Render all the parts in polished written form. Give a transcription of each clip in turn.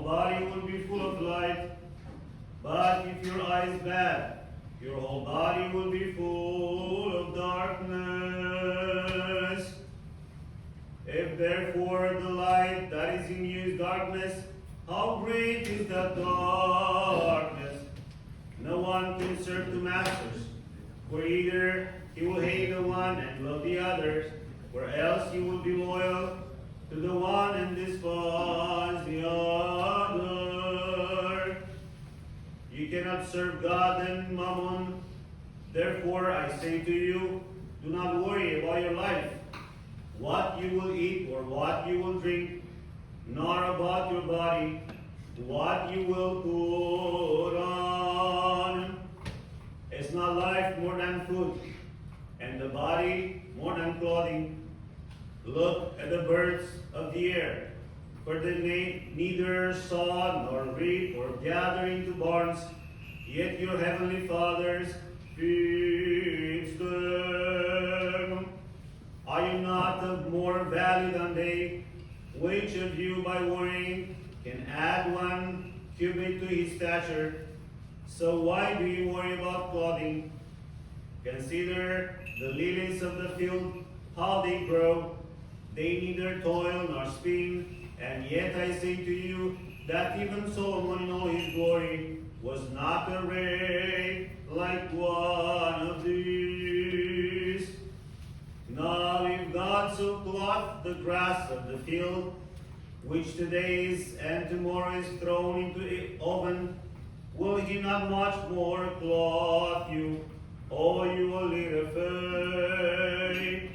body will be full of light. But if your eye is bad, your whole body will be full of darkness. If therefore the light that is in you is darkness, how great is that darkness? No one can serve two masters, for either he will hate the one and love the other, or else he will be loyal to the one and despise the other. You cannot serve God and Mammon. Therefore I say to you, do not worry about your life, what you will eat or what you will drink, nor about your body, what you will put on. Is not life more than food, and the body more than clothing? Look at the birds of the air, for they neither sow nor reap or gather into barns, yet your heavenly Father feeds them. Are you not of more value than they? Which of you by worrying can add 1 cubit to his stature? So why do you worry about clothing? Consider the lilies of the field, how they grow. They neither toil nor spin, and yet I say to you that even Solomon in all his glory was not arrayed like one of these. Now if God so clothed the grass of the field, which today is and tomorrow is thrown into the oven, will he not much more clothe you, O you of little faith?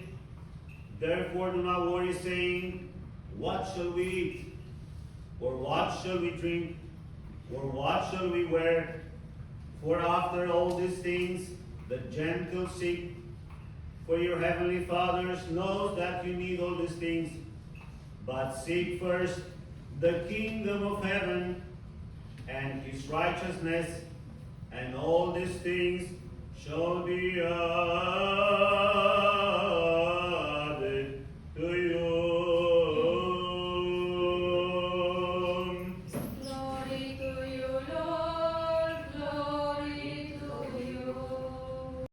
Therefore do not worry, saying, what shall we eat? Or what shall we drink? Or what shall we wear? For after all these things the Gentiles seek. For your heavenly Father knows that you need all these things. But seek first the kingdom of heaven and his righteousness, and all these things shall be added.